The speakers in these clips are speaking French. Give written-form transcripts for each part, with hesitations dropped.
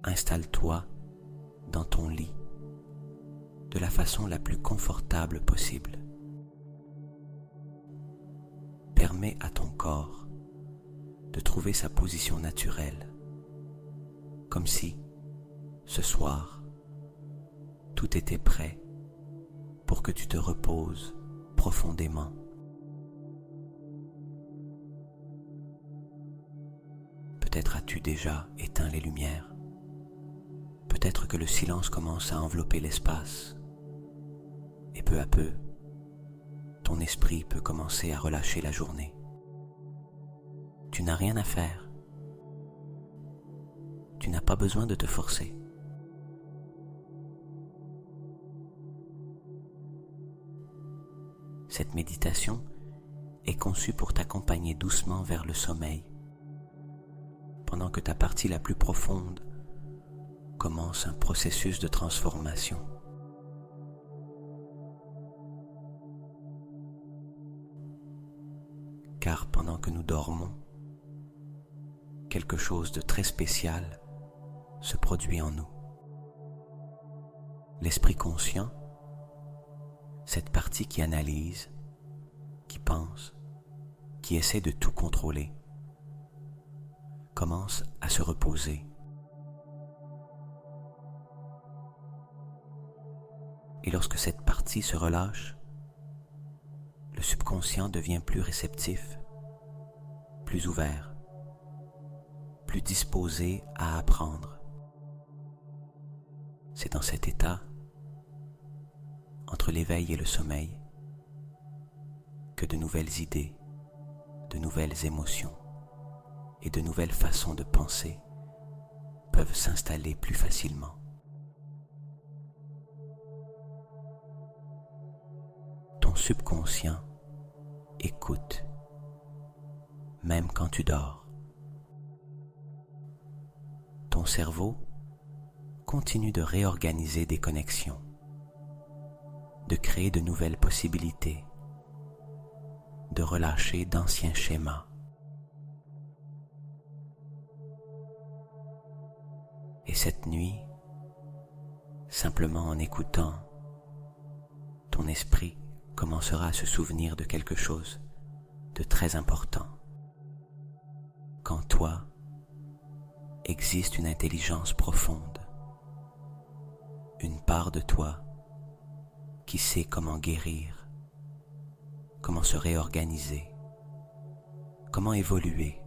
installe-toi dans ton lit de la façon la plus confortable possible. Permets à ton corps de trouver sa position naturelle, comme si, ce soir, tout était prêt pour que tu te reposes profondément. Peut-être as-tu déjà éteint les lumières. Peut-être que le silence commence à envelopper l'espace. Et peu à peu, ton esprit peut commencer à relâcher la journée. Tu n'as rien à faire. Tu n'as pas besoin de te forcer. Cette méditation est conçue pour t'accompagner doucement vers le sommeil, pendant que ta partie la plus profonde commence un processus de transformation. Car pendant que nous dormons, quelque chose de très spécial se produit en nous. L'esprit conscient, cette partie qui analyse, qui pense, qui essaie de tout contrôler, commence à se reposer. Et lorsque cette partie se relâche, le subconscient devient plus réceptif, plus ouvert, plus disposé à apprendre. C'est dans cet état, entre l'éveil et le sommeil, que de nouvelles idées, de nouvelles émotions et de nouvelles façons de penser peuvent s'installer plus facilement. Ton subconscient écoute, même quand tu dors. Ton cerveau continue de réorganiser des connexions, de créer de nouvelles possibilités, de relâcher d'anciens schémas. Et cette nuit, simplement en écoutant, ton esprit commencera à se souvenir de quelque chose de très important. Qu'en toi existe une intelligence profonde, une part de toi qui sait comment guérir, comment se réorganiser, comment évoluer.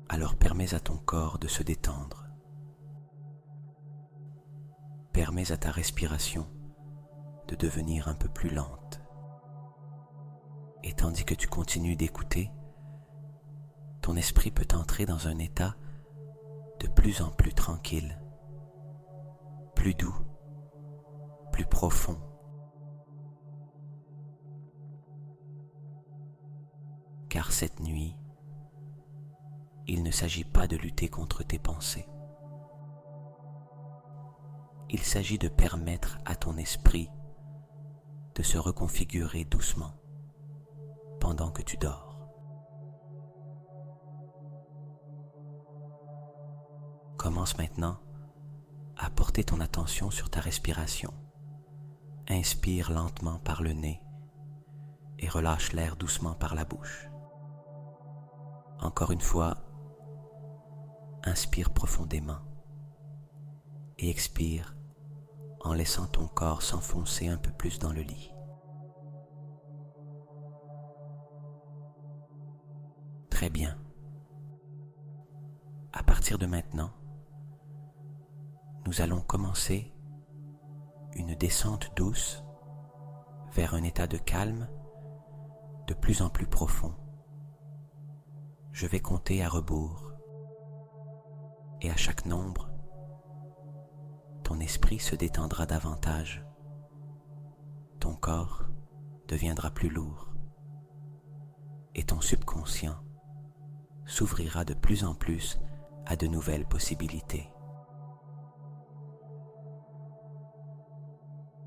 Alors permets à ton corps de se détendre. Permets à ta respiration de devenir un peu plus lente. Et tandis que tu continues d'écouter, ton esprit peut entrer dans un état de plus en plus tranquille, plus doux, plus profond. Car cette nuit, il ne s'agit pas de lutter contre tes pensées. Il s'agit de permettre à ton esprit de se reconfigurer doucement pendant que tu dors. Commence maintenant à porter ton attention sur ta respiration. Inspire lentement par le nez et relâche l'air doucement par la bouche. Encore une fois, inspire profondément et expire en laissant ton corps s'enfoncer un peu plus dans le lit. Très bien. À partir de maintenant, nous allons commencer une descente douce vers un état de calme de plus en plus profond. Je vais compter à rebours et à chaque nombre, ton esprit se détendra davantage, ton corps deviendra plus lourd et ton subconscient s'ouvrira de plus en plus à de nouvelles possibilités.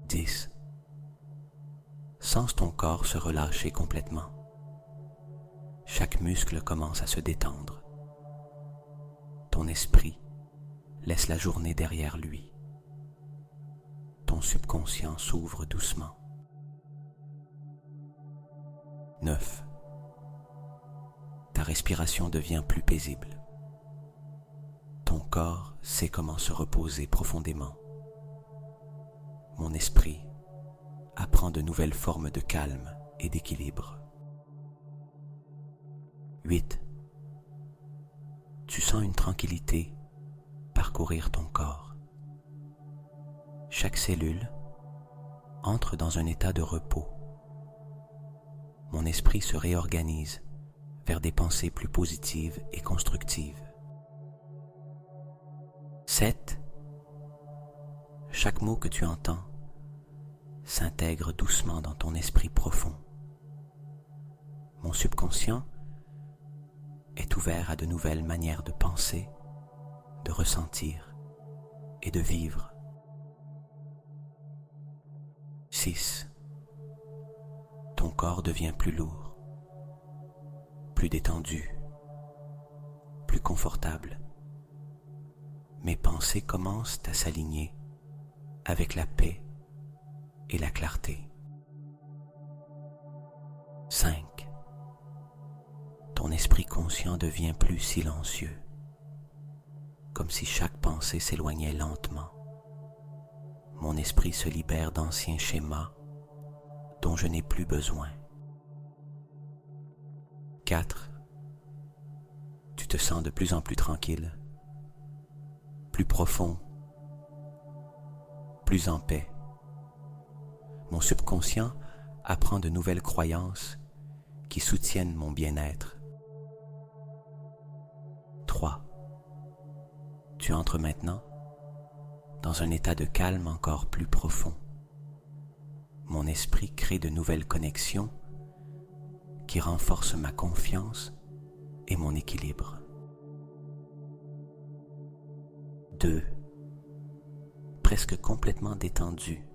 10. Sens ton corps se relâcher complètement. chaque muscle commence à se détendre. Ton esprit laisse la journée derrière lui. Ton subconscient s'ouvre doucement. 9. Ta respiration devient plus paisible. Ton corps sait comment se reposer profondément. Mon esprit apprend de nouvelles formes de calme et d'équilibre. 8. Tu sens une tranquillité parcourir ton corps. Chaque cellule entre dans un état de repos. Mon esprit se réorganise vers des pensées plus positives et constructives. 7. Chaque mot que tu entends s'intègre doucement dans ton esprit profond. Mon subconscient est ouvert à de nouvelles manières de penser, de ressentir et de vivre. 6. Ton corps devient plus lourd, plus détendu, plus confortable. Mes pensées commencent à s'aligner avec la paix et la clarté. 5. Ton esprit conscient devient plus silencieux, comme si chaque pensée s'éloignait lentement. Mon esprit se libère d'anciens schémas dont je n'ai plus besoin. 4. Tu te sens de plus en plus tranquille, plus profond, plus en paix. Mon subconscient apprend de nouvelles croyances qui soutiennent mon bien-être. 3. Tu entres maintenant dans un état de calme encore plus profond. Mon esprit crée de nouvelles connexions qui renforcent ma confiance et mon équilibre. 2. Presque complètement détendu,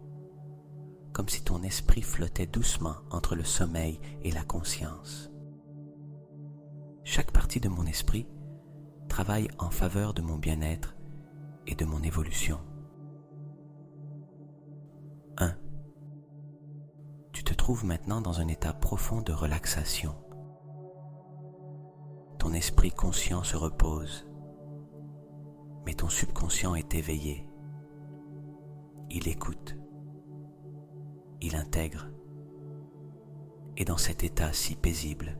comme si ton esprit flottait doucement entre le sommeil et la conscience. Chaque partie de mon esprit travaille en faveur de mon bien-être et de mon évolution. 1. Tu te trouves maintenant dans un état profond de relaxation. Ton esprit conscient se repose, mais ton subconscient est éveillé. Il écoute, il intègre, et dans cet état si paisible,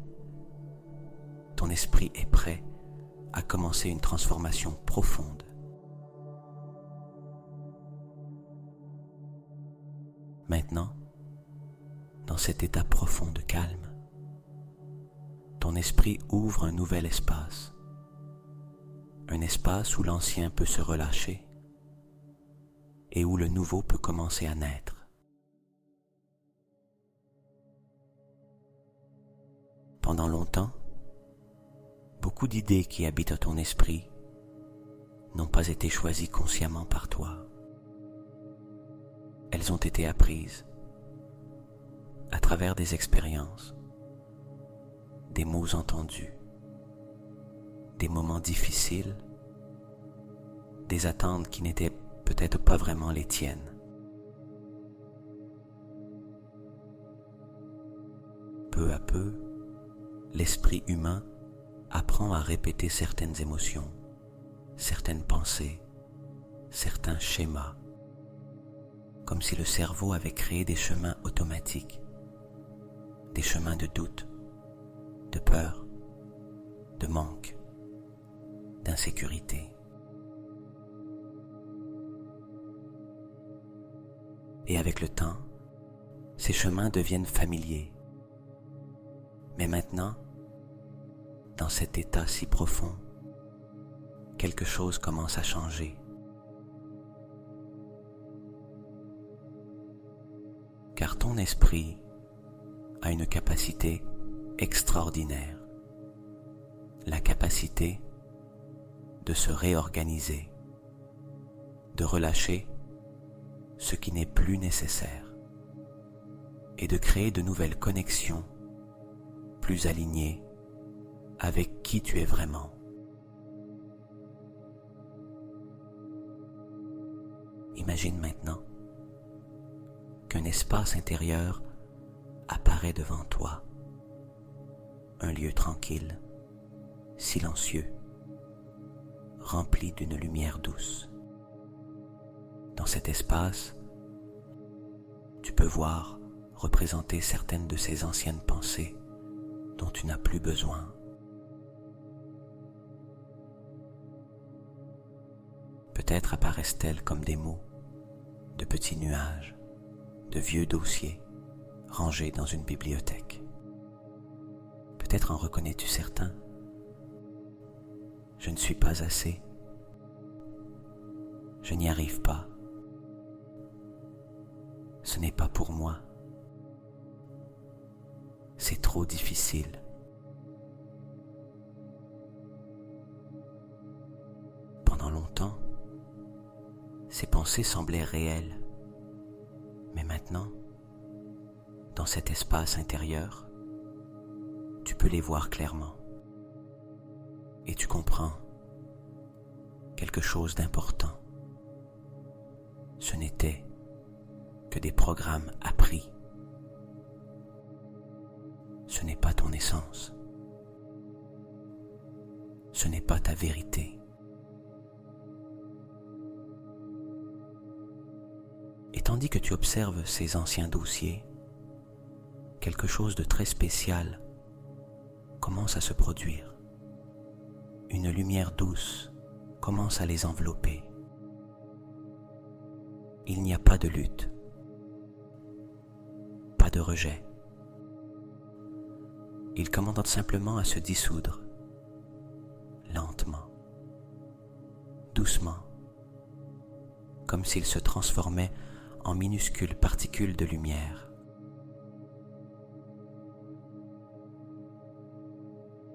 ton esprit est prêt à commencer une transformation profonde. Maintenant, dans cet état profond de calme, ton esprit ouvre un nouvel espace, un espace où l'ancien peut se relâcher et où le nouveau peut commencer à naître. Pendant longtemps, beaucoup d'idées qui habitent ton esprit n'ont pas été choisies consciemment par toi. Elles ont été apprises à travers des expériences, des mots entendus, des moments difficiles, des attentes qui n'étaient peut-être pas vraiment les tiennes. Peu à peu, l'esprit humain apprend à répéter certaines émotions, certaines pensées, certains schémas, comme si le cerveau avait créé des chemins automatiques, des chemins de doute, de peur, de manque, d'insécurité. Et avec le temps, ces chemins deviennent familiers. Mais maintenant, dans cet état si profond, quelque chose commence à changer. Car ton esprit a une capacité extraordinaire, la capacité de se réorganiser, de relâcher ce qui n'est plus nécessaire et de créer de nouvelles connexions plus alignées avec qui tu es vraiment. Imagine maintenant qu'un espace intérieur apparaît devant toi, un lieu tranquille, silencieux, rempli d'une lumière douce. Dans cet espace, tu peux voir représenter certaines de ces anciennes pensées dont tu n'as plus besoin. Peut-être apparaissent-elles comme des mots, de petits nuages, de vieux dossiers rangés dans une bibliothèque. Peut-être en reconnais-tu certains. Je ne suis pas assez. Je n'y arrive pas. Ce n'est pas pour moi. C'est trop difficile. Pendant longtemps, ces pensées semblaient réelles. Mais maintenant, dans cet espace intérieur, tu peux les voir clairement. Et tu comprends quelque chose d'important. Ce n'était que des programmes appris. Ce n'est pas ton essence. Ce n'est pas ta vérité. Et tandis que tu observes ces anciens dossiers, quelque chose de très spécial commence à se produire. Une lumière douce commence à les envelopper. Il n'y a pas de lutte, pas de rejet. Ils commencent simplement à se dissoudre, lentement, doucement, comme s'ils se transformaient en minuscules particules de lumière.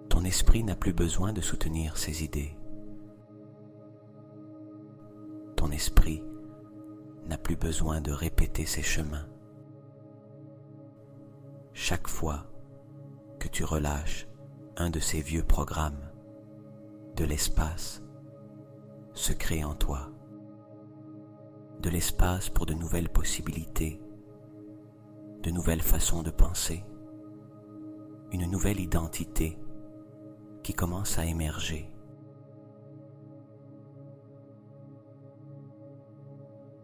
Ton esprit n'a plus besoin de soutenir ses idées. Ton esprit n'a plus besoin de répéter ses chemins. Chaque fois que tu relâches un de ces vieux programmes, de l'espace se crée en toi. De l'espace pour de nouvelles possibilités, de nouvelles façons de penser, une nouvelle identité qui commence à émerger.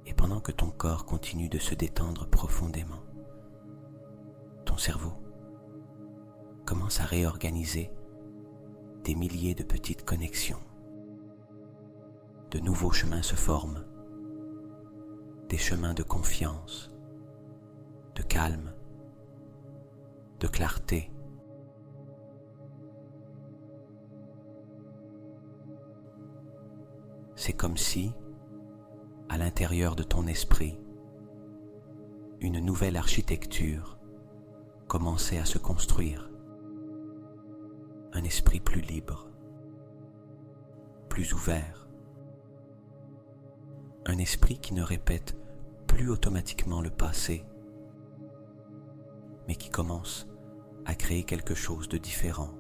Et pendant que ton corps continue de se détendre profondément, ton cerveau commence à réorganiser des milliers de petites connexions. De nouveaux chemins se forment, des chemins de confiance, de calme, de clarté. C'est comme si, à l'intérieur de ton esprit, une nouvelle architecture commençait à se construire. Un esprit plus libre, plus ouvert. Un esprit qui ne répète plus automatiquement le passé, mais qui commence à créer quelque chose de différent.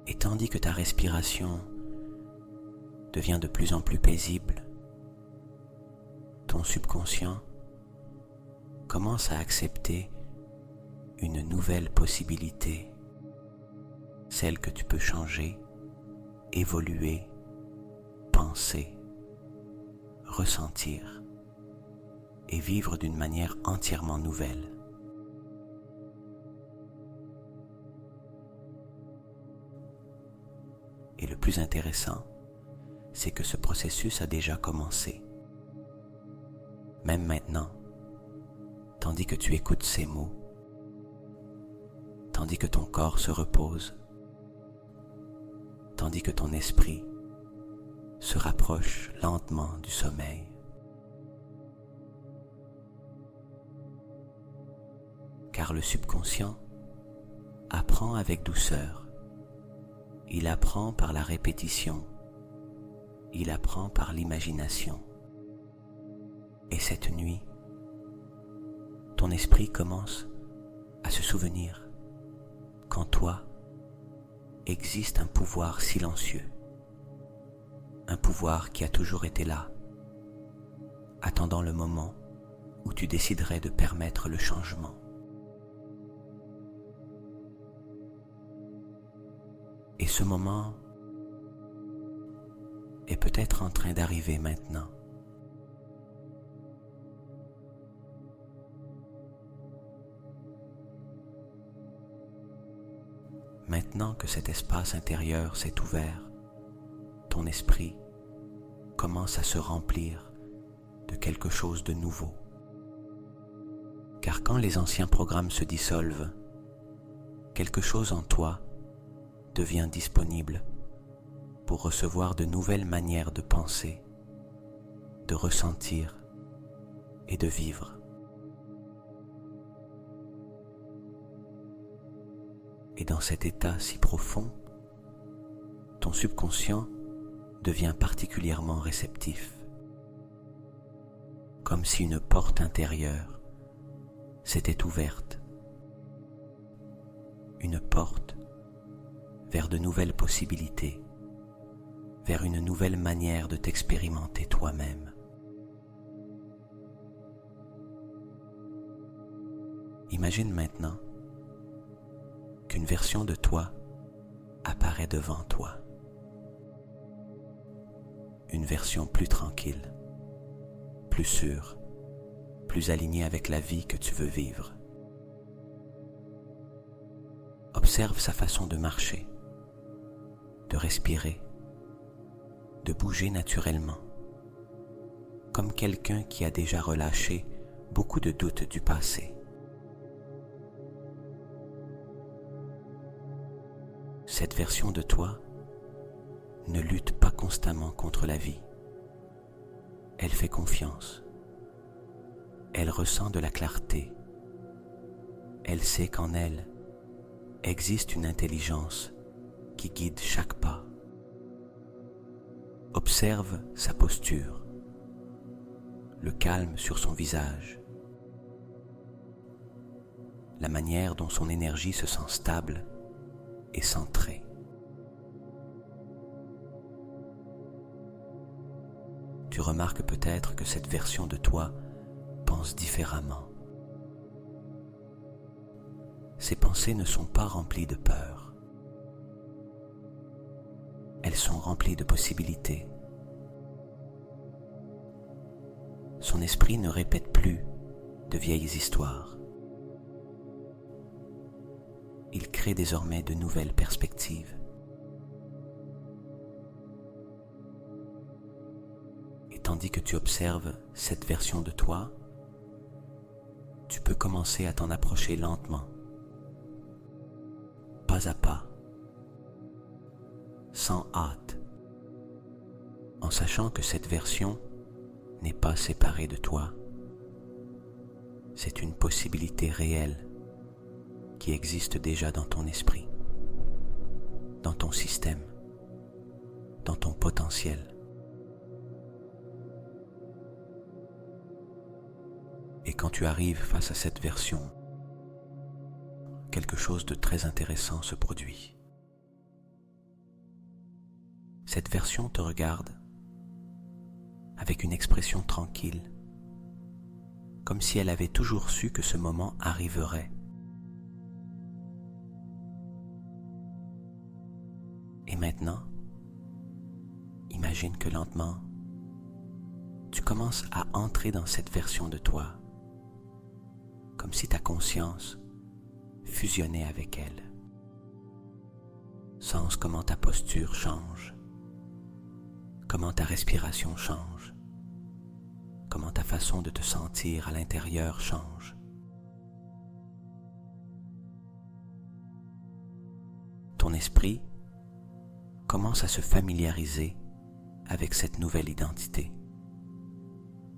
Et tandis que ta respiration devient de plus en plus paisible, ton subconscient commence à accepter une nouvelle possibilité, celle que tu peux changer, évoluer, penser, ressentir et vivre d'une manière entièrement nouvelle. Et le plus intéressant, c'est que ce processus a déjà commencé. Même maintenant, tandis que tu écoutes ces mots, tandis que ton corps se repose, tandis que ton esprit se rapproche lentement du sommeil. Car le subconscient apprend avec douceur. Il apprend par la répétition. Il apprend par l'imagination. Et cette nuit, ton esprit commence à se souvenir qu'en toi existe un pouvoir silencieux, un pouvoir qui a toujours été là, attendant le moment où tu déciderais de permettre le changement. Et ce moment est peut-être en train d'arriver maintenant. Maintenant que cet espace intérieur s'est ouvert, ton esprit commence à se remplir de quelque chose de nouveau. Car quand les anciens programmes se dissolvent, quelque chose en toi devient disponible pour recevoir de nouvelles manières de penser, de ressentir et de vivre. Et dans cet état si profond, ton subconscient devient particulièrement réceptif, comme si une porte intérieure s'était ouverte, une porte vers de nouvelles possibilités, vers une nouvelle manière de t'expérimenter toi-même. Imagine maintenant qu'une version de toi apparaît devant toi. Une version plus tranquille, plus sûre, plus alignée avec la vie que tu veux vivre. Observe sa façon de marcher, de respirer, de bouger naturellement, comme quelqu'un qui a déjà relâché beaucoup de doutes du passé. Cette version de toi ne lutte pas constamment contre la vie. Elle fait confiance. Elle ressent de la clarté. Elle sait qu'en elle existe une intelligence qui guide chaque pas. Observe sa posture, le calme sur son visage, la manière dont son énergie se sent stable et centrée. Tu remarques peut-être que cette version de toi pense différemment. Ses pensées ne sont pas remplies de peur. Elles sont remplies de possibilités. Son esprit ne répète plus de vieilles histoires. Il crée désormais de nouvelles perspectives. Et tandis que tu observes cette version de toi, tu peux commencer à t'en approcher lentement, pas à pas, sans hâte, en sachant que cette version n'est pas séparée de toi. C'est une possibilité réelle qui existe déjà dans ton esprit, dans ton système, dans ton potentiel. Et quand tu arrives face à cette version, quelque chose de très intéressant se produit. Cette version te regarde avec une expression tranquille, comme si elle avait toujours su que ce moment arriverait. Et maintenant, imagine que lentement, tu commences à entrer dans cette version de toi, comme si ta conscience fusionnait avec elle. Sens comment ta posture change, comment ta respiration change, comment ta façon de te sentir à l'intérieur change. Ton esprit commence à se familiariser avec cette nouvelle identité.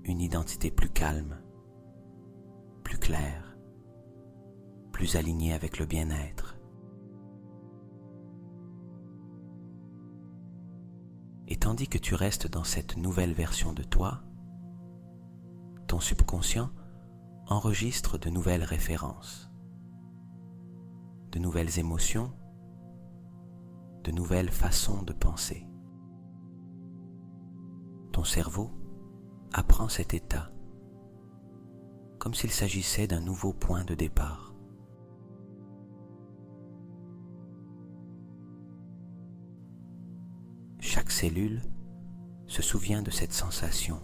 Une identité plus calme, plus claire, plus alignée avec le bien-être. Et tandis que tu restes dans cette nouvelle version de toi, ton subconscient enregistre de nouvelles références, de nouvelles émotions, de nouvelles façons de penser. Ton cerveau apprend cet état comme s'il s'agissait d'un nouveau point de départ. Chaque cellule se souvient de cette sensation: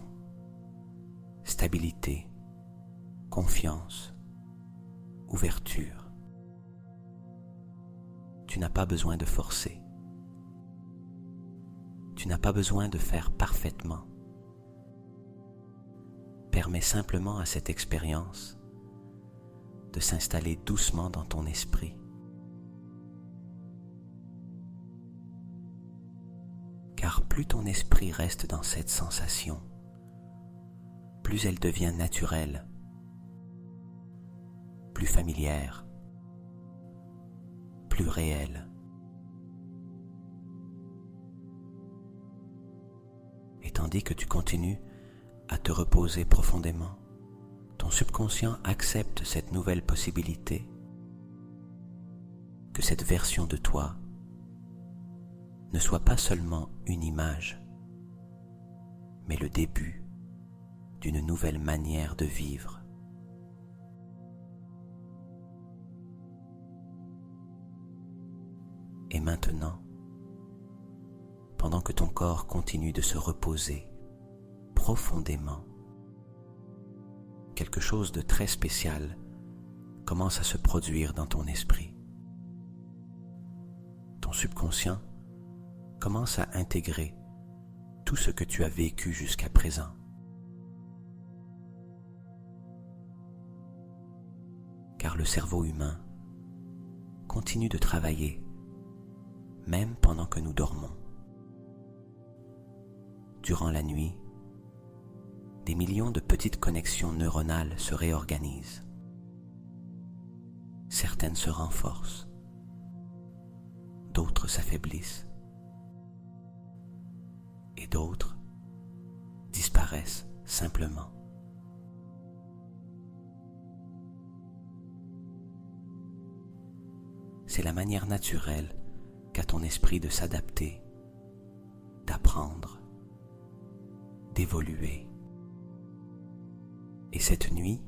stabilité, confiance, ouverture. Tu n'as pas besoin de forcer. Tu n'as pas besoin de faire parfaitement. Permets simplement à cette expérience de s'installer doucement dans ton esprit. Car plus ton esprit reste dans cette sensation, plus elle devient naturelle, plus familière, plus réelle. Et tandis que tu continues à te reposer profondément, ton subconscient accepte cette nouvelle possibilité, que cette version de toi ne soit pas seulement une image, mais le début d'une nouvelle manière de vivre. Et maintenant, pendant que ton corps continue de se reposer profondément, quelque chose de très spécial commence à se produire dans ton esprit. Ton subconscient commence à intégrer tout ce que tu as vécu jusqu'à présent. Car le cerveau humain continue de travailler, même pendant que nous dormons. Durant la nuit, des millions de petites connexions neuronales se réorganisent. Certaines se renforcent, d'autres s'affaiblissent, et d'autres disparaissent simplement. C'est la manière naturelle qu'a ton esprit de s'adapter, d'apprendre, d'évoluer. Et cette nuit,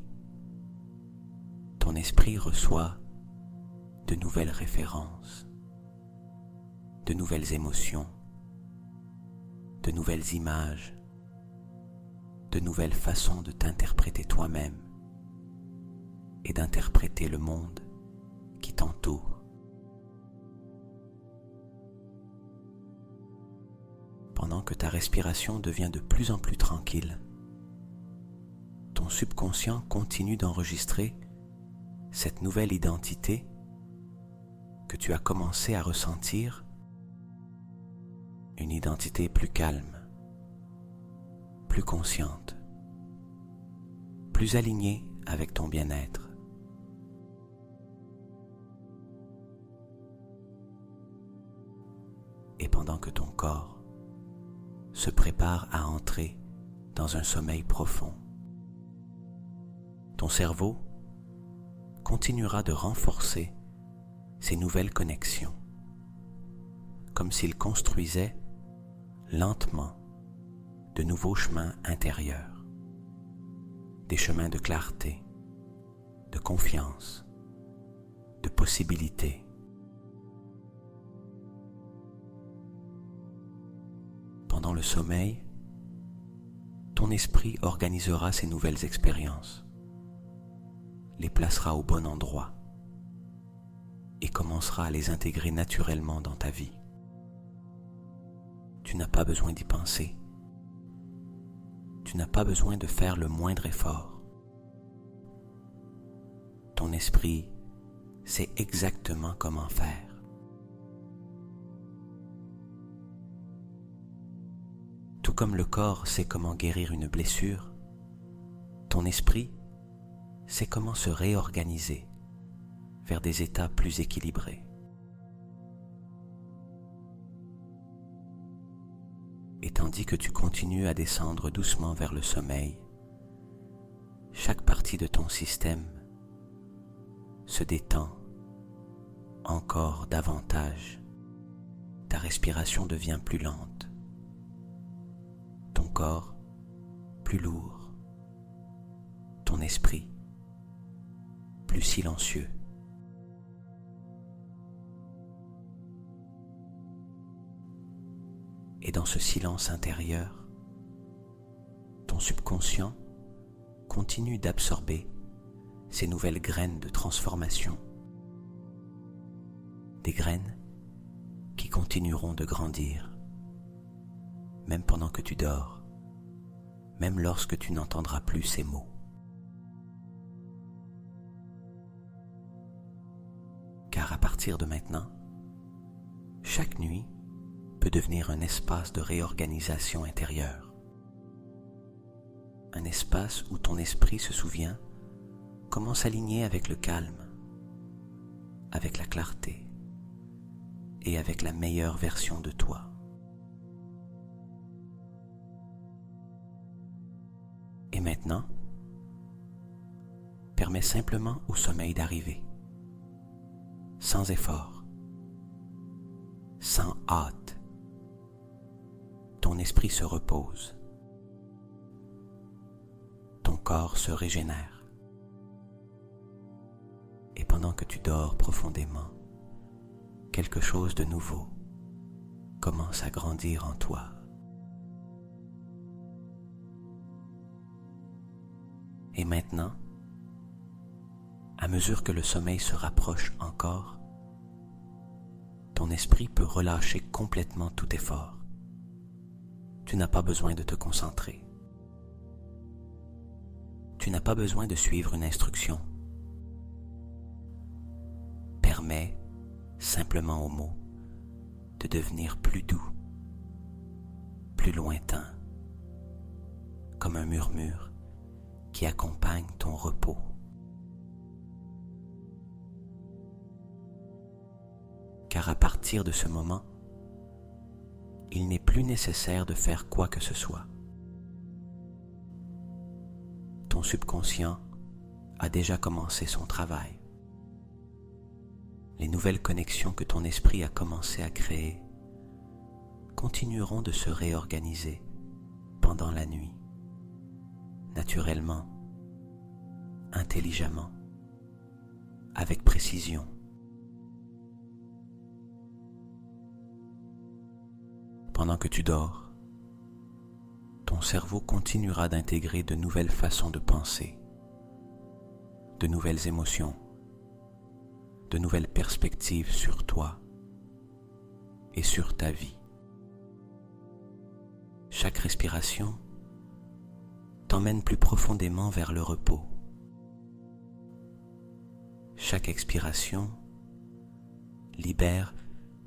ton esprit reçoit de nouvelles références, de nouvelles émotions, de nouvelles images, de nouvelles façons de t'interpréter toi-même et d'interpréter le monde qui t'entoure. Pendant que ta respiration devient de plus en plus tranquille, ton subconscient continue d'enregistrer cette nouvelle identité que tu as commencé à ressentir, une identité plus calme, plus consciente, plus alignée avec ton bien-être. Et pendant que ton corps se prépare à entrer dans un sommeil profond, ton cerveau continuera de renforcer ces nouvelles connexions, comme s'il construisait lentement de nouveaux chemins intérieurs, des chemins de clarté, de confiance, de possibilités. Pendant le sommeil, ton esprit organisera ces nouvelles expériences, les placera au bon endroit et commencera à les intégrer naturellement dans ta vie. Tu n'as pas besoin d'y penser. Tu n'as pas besoin de faire le moindre effort. Ton esprit sait exactement comment faire. Tout comme le corps sait comment guérir une blessure, ton esprit sait comment se réorganiser vers des états plus équilibrés. Et tandis que tu continues à descendre doucement vers le sommeil, chaque partie de ton système se détend encore davantage, ta respiration devient plus lente, ton corps plus lourd, ton esprit plus silencieux. Et dans ce silence intérieur, ton subconscient continue d'absorber ces nouvelles graines de transformation, des graines qui continueront de grandir, même pendant que tu dors, même lorsque tu n'entendras plus ces mots. Car à partir de maintenant, chaque nuit peut devenir un espace de réorganisation intérieure. Un espace où ton esprit se souvient comment s'aligner avec le calme, avec la clarté et avec la meilleure version de toi. Et maintenant, permets simplement au sommeil d'arriver, sans effort, sans hâte. Ton esprit se repose, ton corps se régénère. Et pendant que tu dors profondément, quelque chose de nouveau commence à grandir en toi. Et maintenant, à mesure que le sommeil se rapproche encore, ton esprit peut relâcher complètement tout effort. Tu n'as pas besoin de te concentrer. Tu n'as pas besoin de suivre une instruction. Permets simplement aux mots de devenir plus doux, plus lointain, comme un murmure qui accompagne ton repos. Car à partir de ce moment, il n'est plus nécessaire de faire quoi que ce soit. Ton subconscient a déjà commencé son travail. Les nouvelles connexions que ton esprit a commencé à créer continueront de se réorganiser pendant la nuit, naturellement, intelligemment, avec précision. Pendant que tu dors, ton cerveau continuera d'intégrer de nouvelles façons de penser, de nouvelles émotions, de nouvelles perspectives sur toi et sur ta vie. Chaque respiration t'emmène plus profondément vers le repos. Chaque expiration libère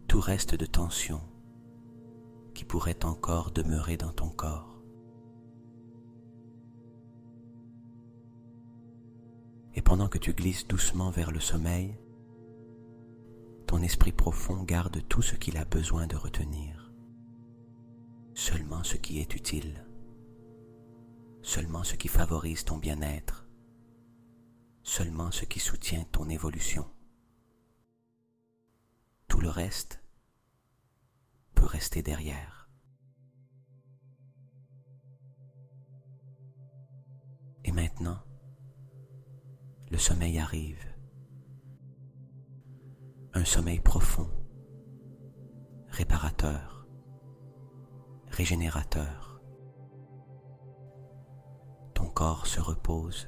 tout reste de tension qui pourrait encore demeurer dans ton corps. Et pendant que tu glisses doucement vers le sommeil, ton esprit profond garde tout ce qu'il a besoin de retenir. Seulement ce qui est utile, seulement ce qui favorise ton bien-être, seulement ce qui soutient ton évolution. Tout le reste peut rester derrière. Et maintenant, le sommeil arrive. Un sommeil profond, réparateur, régénérateur. Ton corps se repose,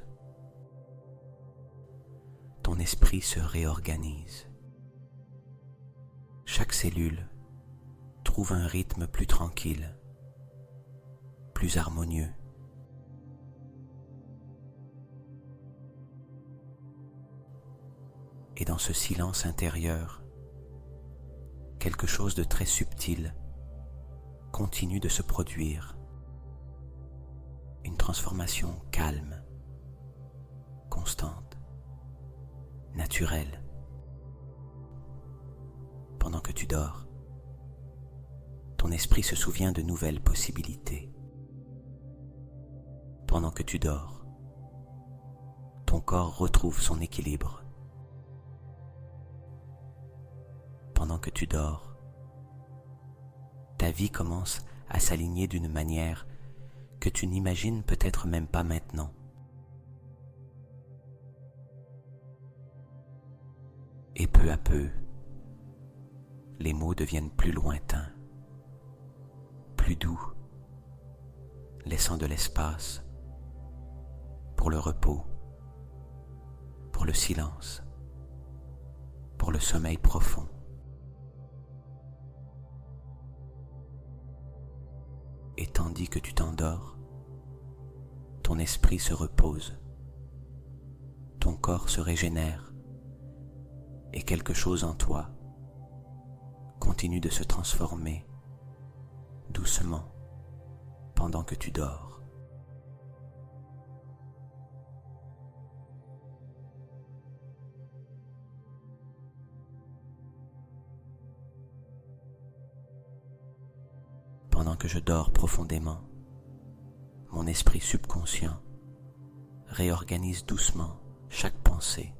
ton esprit se réorganise. Chaque cellule trouve un rythme plus tranquille, plus harmonieux. Et dans ce silence intérieur, quelque chose de très subtil continue de se produire. Une transformation calme, constante, naturelle. Pendant que tu dors, ton esprit se souvient de nouvelles possibilités. Pendant que tu dors, ton corps retrouve son équilibre. que tu dors, ta vie commence à s'aligner d'une manière que tu n'imagines peut-être même pas maintenant. Et peu à peu, les mots deviennent plus lointains, plus doux, laissant de l'espace pour le repos, pour le silence, pour le sommeil profond. Et tandis que tu t'endors, ton esprit se repose, ton corps se régénère et quelque chose en toi continue de se transformer doucement pendant que tu dors. Pendant que je dors profondément, mon esprit subconscient réorganise doucement chaque pensée,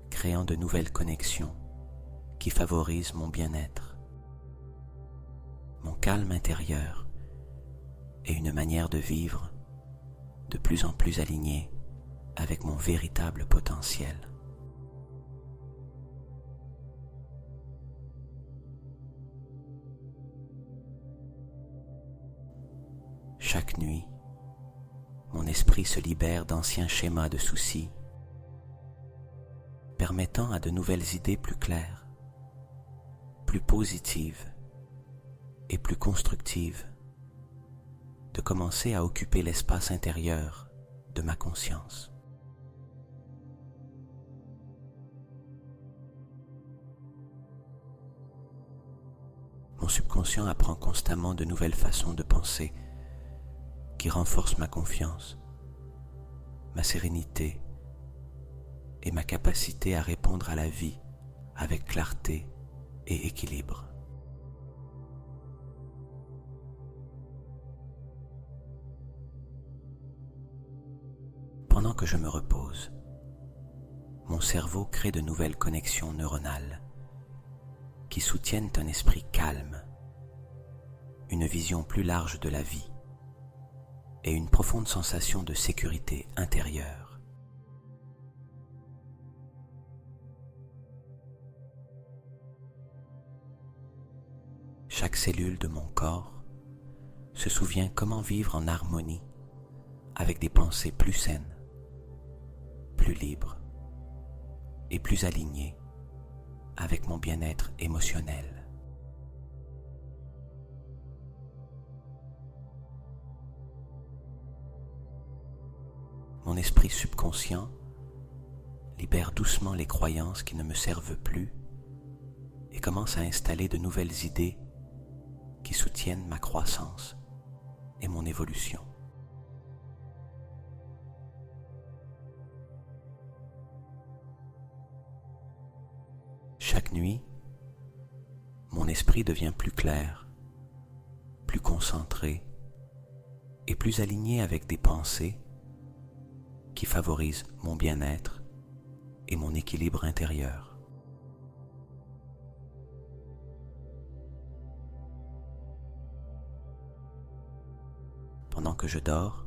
créant de nouvelles connexions qui favorisent mon bien-être, mon calme intérieur et une manière de vivre de plus en plus alignée avec mon véritable potentiel. Chaque nuit, mon esprit se libère d'anciens schémas de soucis, permettant à de nouvelles idées plus claires, plus positives et plus constructives de commencer à occuper l'espace intérieur de ma conscience. Mon subconscient apprend constamment de nouvelles façons de penser qui renforcent ma confiance, ma sérénité et ma capacité à répondre à la vie avec clarté et équilibre. Pendant que je me repose, mon cerveau crée de nouvelles connexions neuronales qui soutiennent un esprit calme, une vision plus large de la vie et une profonde sensation de sécurité intérieure. Chaque cellule de mon corps se souvient comment vivre en harmonie avec des pensées plus saines, plus libres et plus alignées avec mon bien-être émotionnel. Mon esprit subconscient libère doucement les croyances qui ne me servent plus et commence à installer de nouvelles idées qui soutiennent ma croissance et mon évolution. Chaque nuit, mon esprit devient plus clair, plus concentré et plus aligné avec des pensées qui favorisent mon bien-être et mon équilibre intérieur. Pendant que je dors,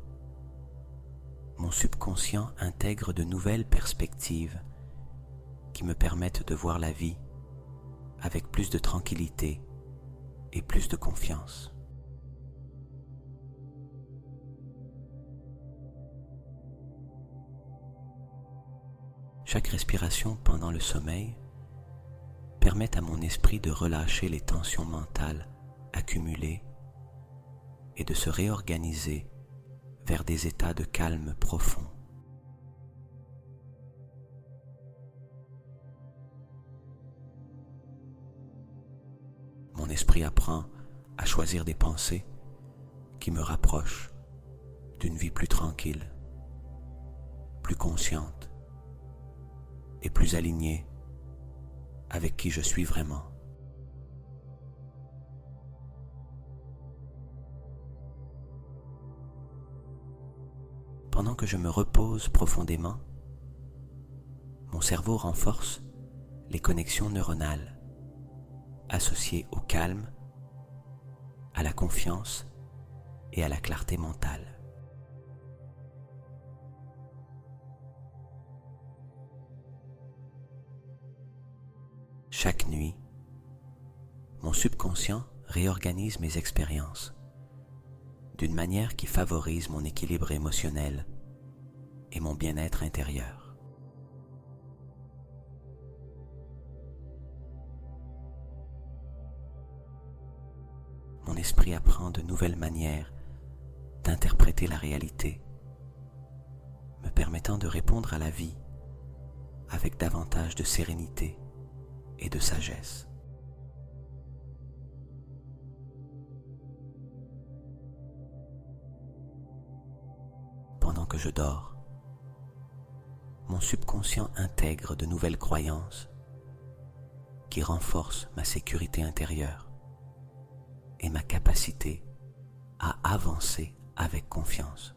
mon subconscient intègre de nouvelles perspectives qui me permettent de voir la vie avec plus de tranquillité et plus de confiance. Chaque respiration pendant le sommeil permet à mon esprit de relâcher les tensions mentales accumulées et de se réorganiser vers des états de calme profond. Mon esprit apprend à choisir des pensées qui me rapprochent d'une vie plus tranquille, plus consciente et plus alignée avec qui je suis vraiment. Pendant que je me repose profondément, mon cerveau renforce les connexions neuronales associée au calme, à la confiance et à la clarté mentale. Chaque nuit, mon subconscient réorganise mes expériences d'une manière qui favorise mon équilibre émotionnel et mon bien-être intérieur. Mon esprit apprend de nouvelles manières d'interpréter la réalité, me permettant de répondre à la vie avec davantage de sérénité et de sagesse. Pendant que je dors, mon subconscient intègre de nouvelles croyances qui renforcent ma sécurité intérieure et ma capacité à avancer avec confiance.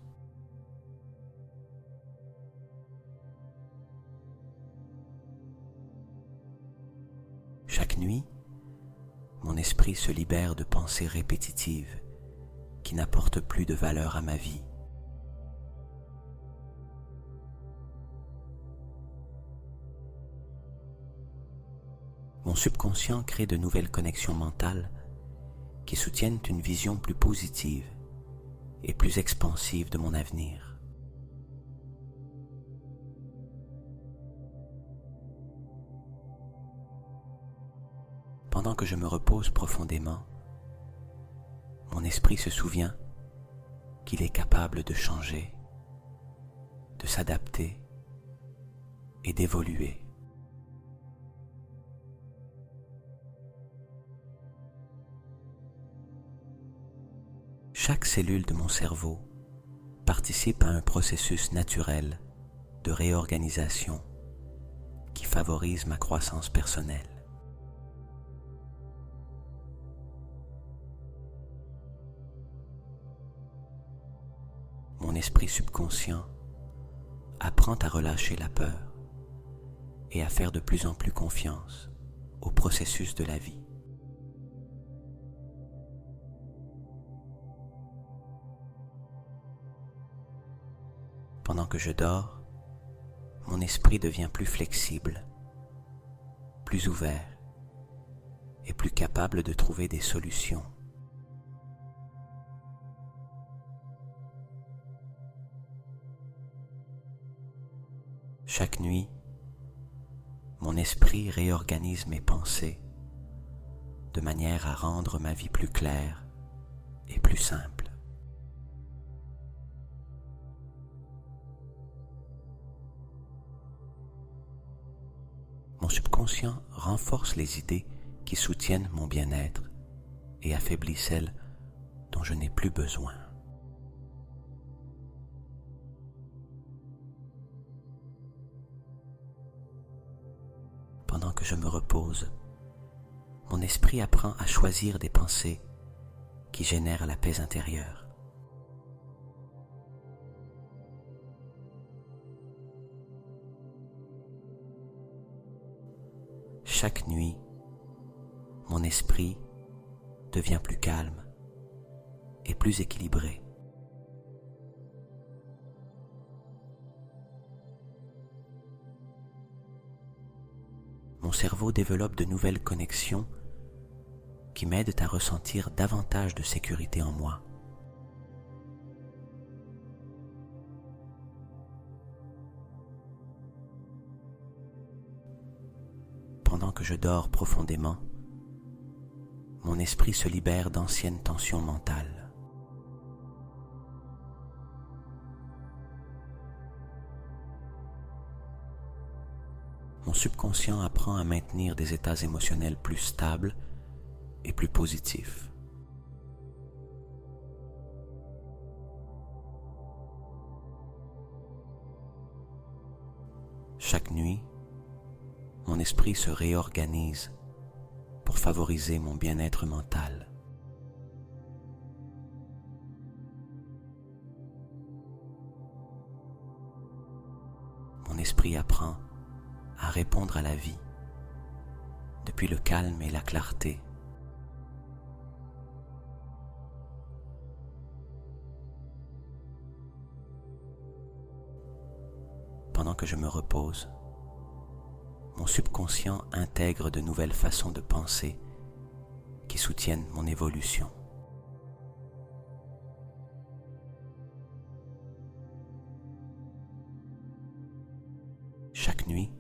Chaque nuit, mon esprit se libère de pensées répétitives qui n'apportent plus de valeur à ma vie. Mon subconscient crée de nouvelles connexions mentales qui soutiennent une vision plus positive et plus expansive de mon avenir. Pendant que je me repose profondément, mon esprit se souvient qu'il est capable de changer, de s'adapter et d'évoluer. Chaque cellule de mon cerveau participe à un processus naturel de réorganisation qui favorise ma croissance personnelle. Mon esprit subconscient apprend à relâcher la peur et à faire de plus en plus confiance au processus de la vie. Pendant que je dors, mon esprit devient plus flexible, plus ouvert et plus capable de trouver des solutions. Chaque nuit, mon esprit réorganise mes pensées de manière à rendre ma vie plus claire et plus simple. Mon subconscient renforce les idées qui soutiennent mon bien-être et affaiblit celles dont je n'ai plus besoin. Pendant que je me repose, mon esprit apprend à choisir des pensées qui génèrent la paix intérieure. Chaque nuit, mon esprit devient plus calme et plus équilibré. Mon cerveau développe de nouvelles connexions qui m'aident à ressentir davantage de sécurité en moi. Pendant que je dors profondément, mon esprit se libère d'anciennes tensions mentales. Mon subconscient apprend à maintenir des états émotionnels plus stables et plus positifs. Chaque nuit, mon esprit se réorganise pour favoriser mon bien-être mental. Mon esprit apprend à répondre à la vie depuis le calme et la clarté. Pendant que je me repose, mon subconscient intègre de nouvelles façons de penser qui soutiennent mon évolution. Chaque nuit,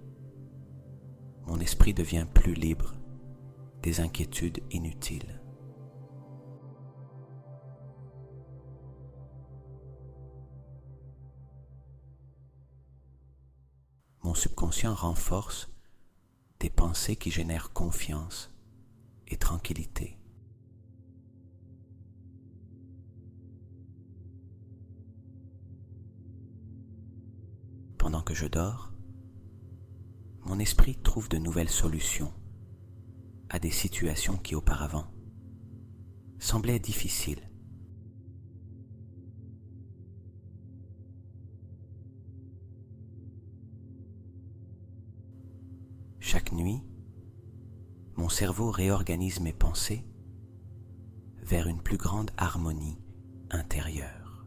mon esprit devient plus libre des inquiétudes inutiles. Mon subconscient renforce des pensées qui génèrent confiance et tranquillité. Pendant que je dors, mon esprit trouve de nouvelles solutions à des situations qui auparavant semblaient difficiles. Chaque nuit, mon cerveau réorganise mes pensées vers une plus grande harmonie intérieure.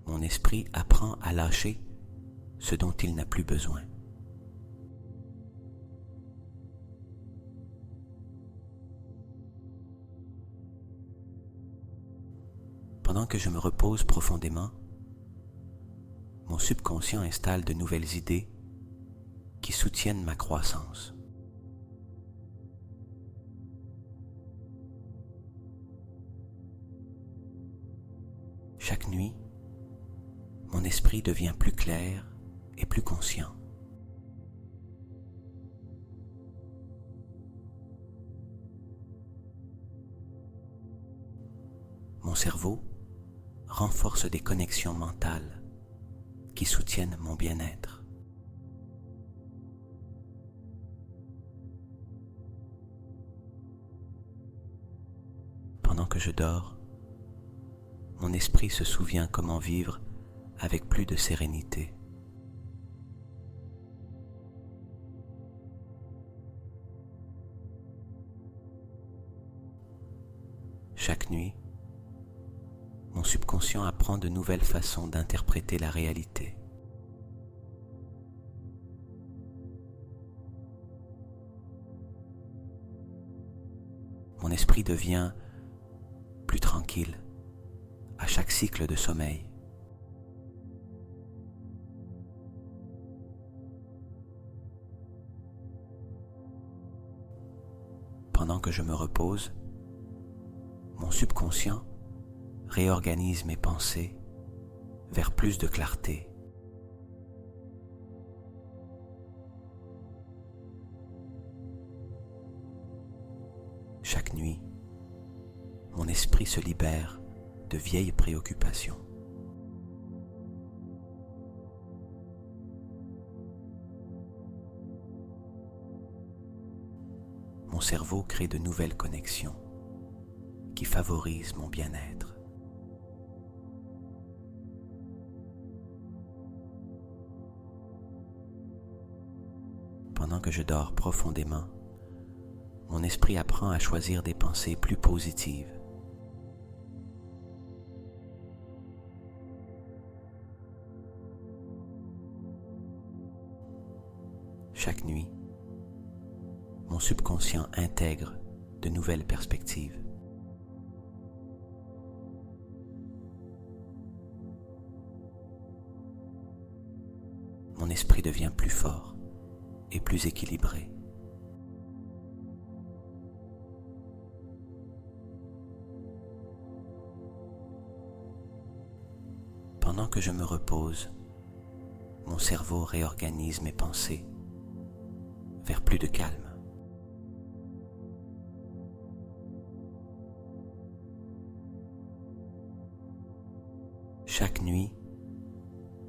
Mon esprit apprend à lâcher ce dont il n'a plus besoin. Pendant que je me repose profondément, mon subconscient installe de nouvelles idées qui soutiennent ma croissance. Chaque nuit, mon esprit devient plus clair et plus conscient. Mon cerveau renforce des connexions mentales qui soutiennent mon bien-être. Pendant que je dors, mon esprit se souvient comment vivre avec plus de sérénité. Chaque nuit, mon subconscient apprend de nouvelles façons d'interpréter la réalité. Mon esprit devient plus tranquille à chaque cycle de sommeil. Pendant que je me repose, mon subconscient réorganise mes pensées vers plus de clarté. Chaque nuit, mon esprit se libère de vieilles préoccupations. Mon cerveau crée de nouvelles connexions qui favorisent mon bien-être. Pendant que je dors profondément, mon esprit apprend à choisir des pensées plus positives. Chaque nuit, mon subconscient intègre de nouvelles perspectives. Mon esprit devient plus fort et plus équilibré. Pendant que je me repose, mon cerveau réorganise mes pensées vers plus de calme. Chaque nuit,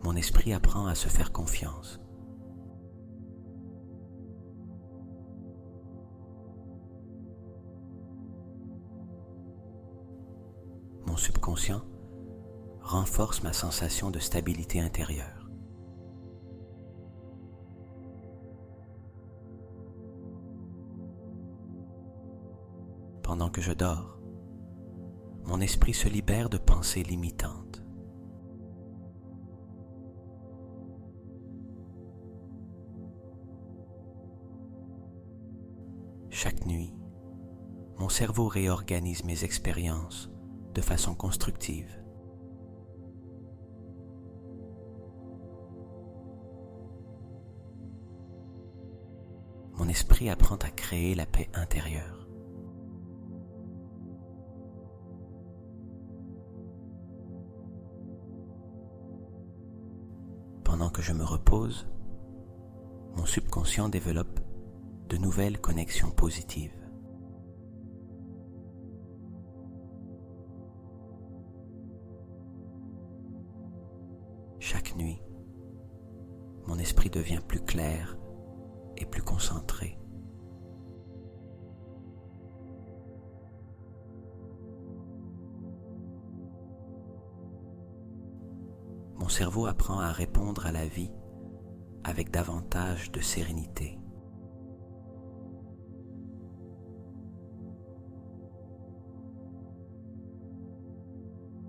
mon esprit apprend à se faire confiance. Mon subconscient renforce ma sensation de stabilité intérieure. Pendant que je dors, mon esprit se libère de pensées limitantes. Chaque nuit, mon cerveau réorganise mes expériences de façon constructive. Mon esprit apprend à créer la paix intérieure. Pendant que je me repose, mon subconscient développe de nouvelles connexions positives. Chaque nuit, mon esprit devient plus clair et plus concentré. Mon cerveau apprend à répondre à la vie avec davantage de sérénité.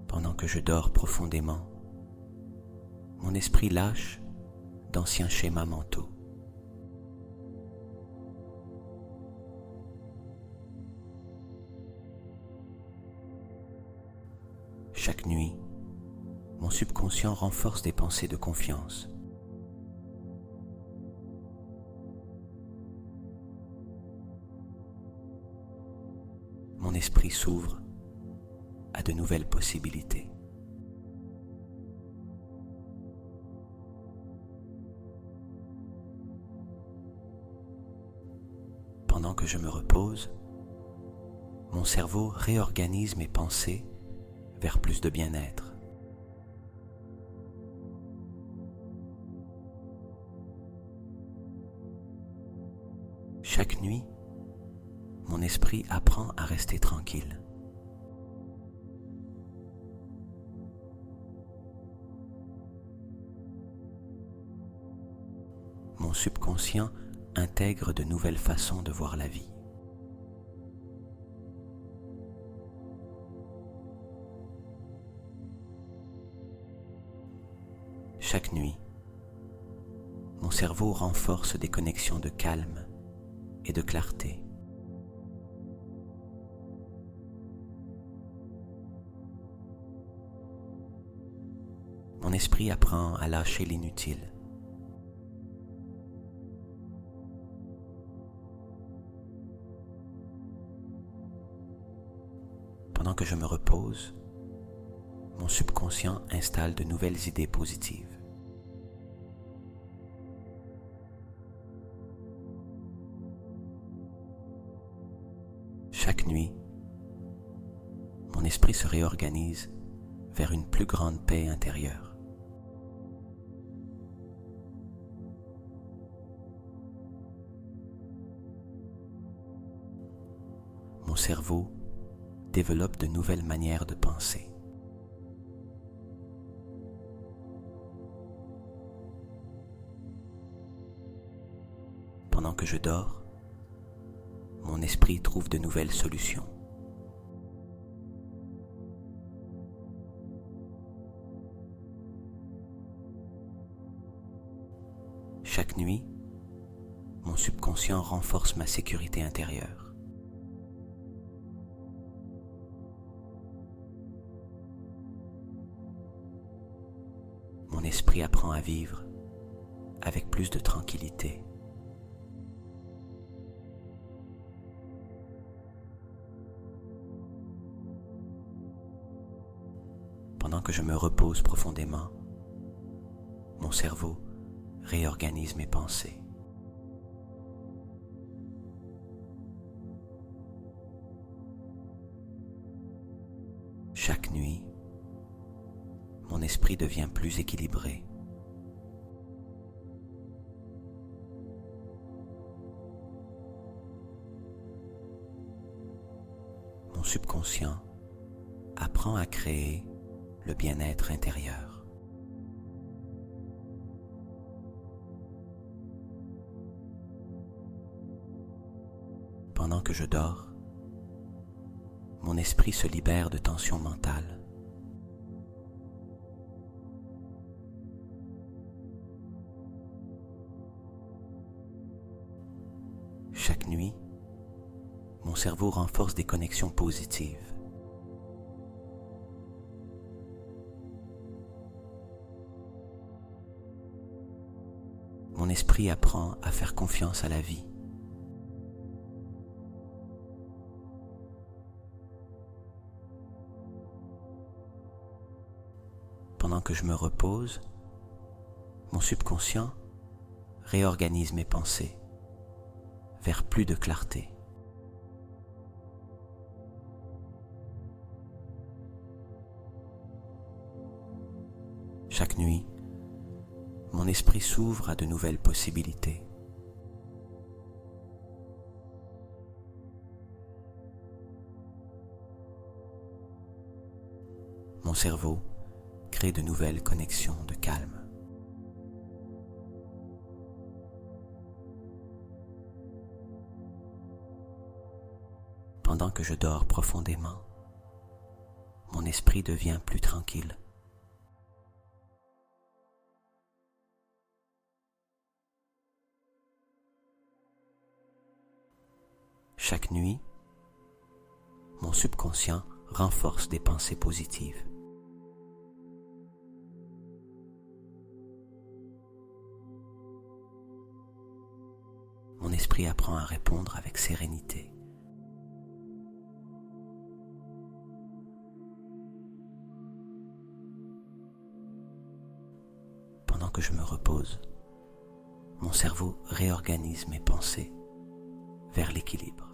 Pendant que je dors profondément, mon esprit lâche d'anciens schémas mentaux. Chaque nuit, mon subconscient renforce des pensées de confiance. Mon esprit s'ouvre à de nouvelles possibilités. Pendant que je me repose, mon cerveau réorganise mes pensées vers plus de bien-être. Chaque nuit, mon esprit apprend à rester tranquille. Mon subconscient intègre de nouvelles façons de voir la vie. Chaque nuit, mon cerveau renforce des connexions de calme et de clarté. Mon esprit apprend à lâcher l'inutile. Pendant que je me repose, mon subconscient installe de nouvelles idées positives. Chaque nuit, mon esprit se réorganise vers une plus grande paix intérieure. Mon cerveau développe de nouvelles manières de penser. Pendant que je dors, mon esprit trouve de nouvelles solutions. Chaque nuit, mon subconscient renforce ma sécurité intérieure. Mon esprit apprend à vivre avec plus de tranquillité. Pendant que je me repose profondément, mon cerveau réorganise mes pensées. Chaque nuit, mon esprit devient plus équilibré. Mon subconscient apprend à créer le bien-être intérieur. Pendant que je dors, mon esprit se libère de tensions mentales. Chaque nuit, mon cerveau renforce des connexions positives. Mon esprit apprend à faire confiance à la vie. Pendant que je me repose, mon subconscient réorganise mes pensées vers plus de clarté. Chaque nuit, mon esprit s'ouvre à de nouvelles possibilités. Mon cerveau crée de nouvelles connexions de calme. Pendant que je dors profondément, mon esprit devient plus tranquille. Chaque nuit, mon subconscient renforce des pensées positives. Mon esprit apprend à répondre avec sérénité. Pendant que je me repose, mon cerveau réorganise mes pensées vers l'équilibre.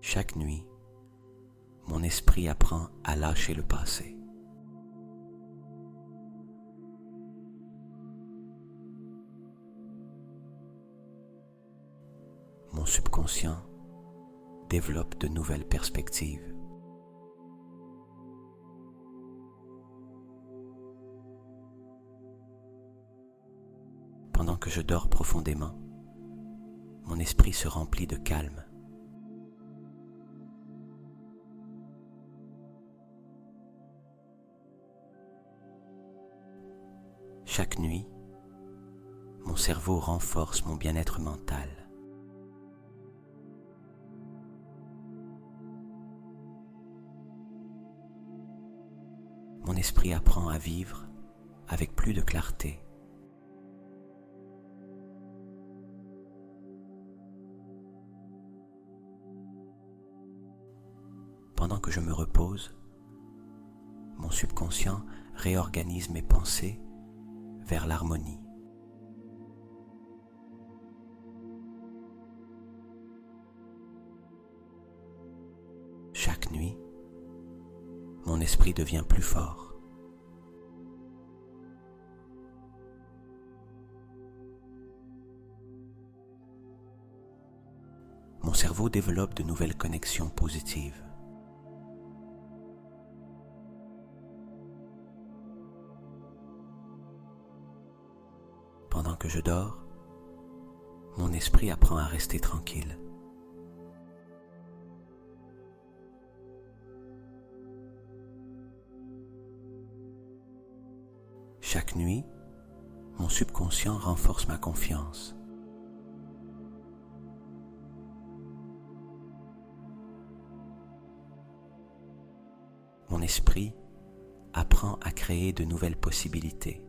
Chaque nuit, mon esprit apprend à lâcher le passé. Mon subconscient développe de nouvelles perspectives. Pendant que je dors profondément, mon esprit se remplit de calme. Chaque nuit, mon cerveau renforce mon bien-être mental. Mon esprit apprend à vivre avec plus de clarté. Pendant que je me repose, mon subconscient réorganise mes pensées vers l'harmonie. Chaque nuit, mon esprit devient plus fort. Mon cerveau développe de nouvelles connexions positives. Pendant que je dors, mon esprit apprend à rester tranquille. Chaque nuit, mon subconscient renforce ma confiance. Mon esprit apprend à créer de nouvelles possibilités.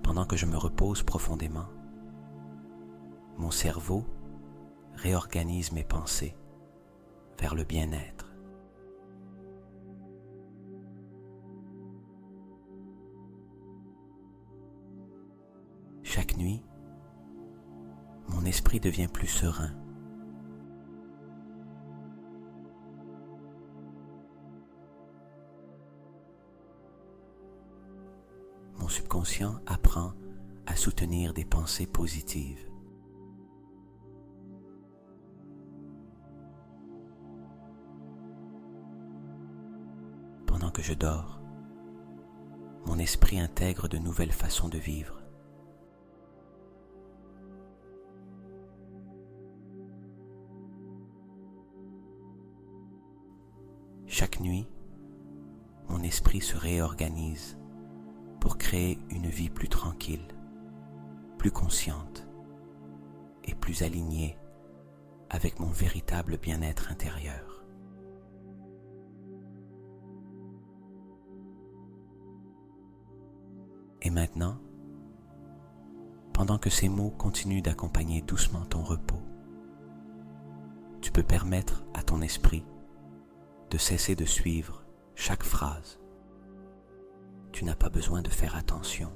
Pendant que je me repose profondément, mon cerveau réorganise mes pensées vers le bien-être. Chaque nuit, mon esprit devient plus serein. subconscient apprend à soutenir des pensées positives. Pendant que je dors, mon esprit intègre de nouvelles façons de vivre. Chaque nuit, mon esprit se réorganise pour créer une vie plus tranquille, plus consciente et plus alignée avec mon véritable bien-être intérieur. Et maintenant, pendant que ces mots continuent d'accompagner doucement ton repos, tu peux permettre à ton esprit de cesser de suivre chaque phrase. Tu n'as pas besoin de faire attention.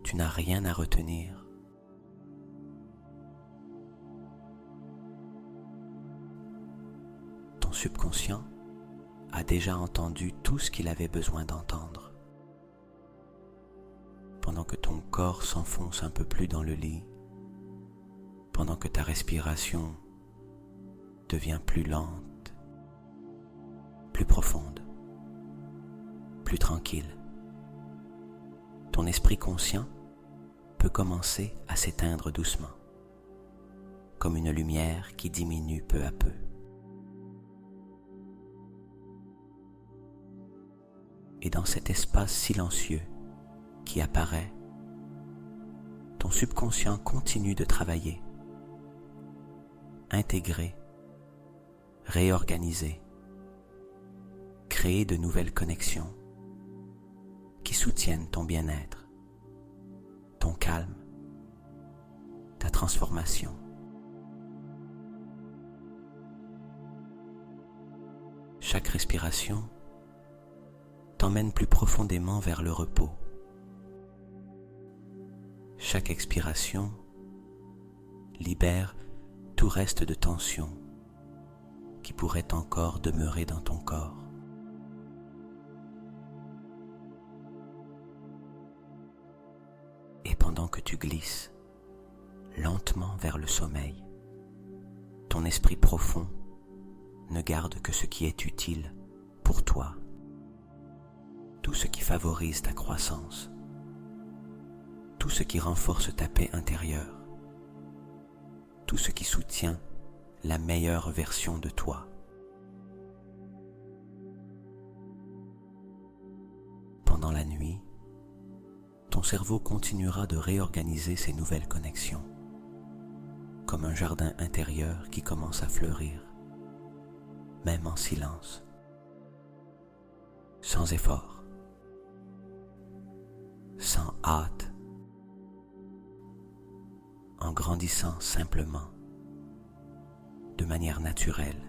Tu n'as rien à retenir. Ton subconscient a déjà entendu tout ce qu'il avait besoin d'entendre. Pendant que ton corps s'enfonce un peu plus dans le lit, pendant que ta respiration devient plus lente, plus profonde, plus tranquille, ton esprit conscient peut commencer à s'éteindre doucement, comme une lumière qui diminue peu à peu. Et dans cet espace silencieux qui apparaît, ton subconscient continue de travailler, intégrer, réorganiser, créer de nouvelles connexions qui soutiennent ton bien-être, ton calme, ta transformation. Chaque respiration t'emmène plus profondément vers le repos. Chaque expiration libère tout reste de tension qui pourrait encore demeurer dans ton corps. Et pendant que tu glisses lentement vers le sommeil, ton esprit profond ne garde que ce qui est utile pour toi, tout ce qui favorise ta croissance, tout ce qui renforce ta paix intérieure, tout ce qui soutient la meilleure version de toi. Pendant la nuit, ton cerveau continuera de réorganiser ses nouvelles connexions, comme un jardin intérieur qui commence à fleurir, même en silence, sans effort, sans hâte, en grandissant simplement, de manière naturelle.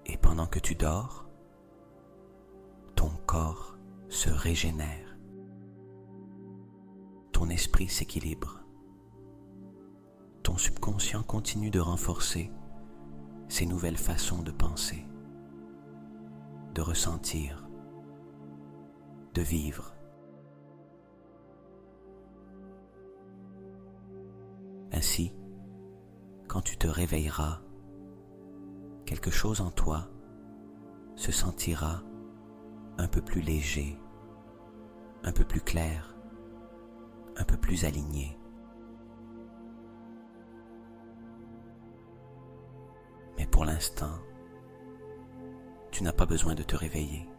Et pendant que tu dors, ton corps se régénère, ton esprit s'équilibre, ton subconscient continue de renforcer ces nouvelles façons de penser, de ressentir, de vivre. Ainsi, quand tu te réveilleras, quelque chose en toi se sentira un peu plus léger, un peu plus clair, un peu plus aligné. Mais pour l'instant, tu n'as pas besoin de te réveiller.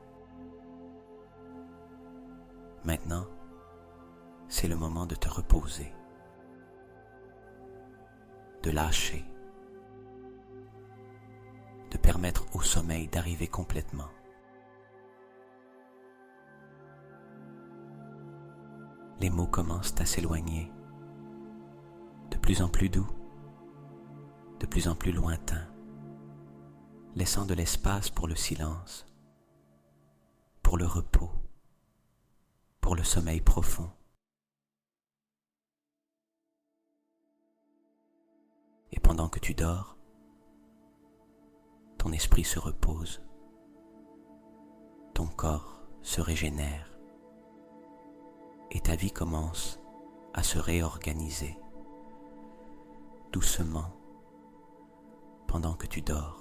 Maintenant, c'est le moment de te reposer, de lâcher, de permettre au sommeil d'arriver complètement. Les mots commencent à s'éloigner, de plus en plus doux, de plus en plus lointains, laissant de l'espace pour le silence, pour le repos, pour le sommeil profond. Et pendant que tu dors, ton esprit se repose, ton corps se régénère et ta vie commence à se réorganiser doucement pendant que tu dors.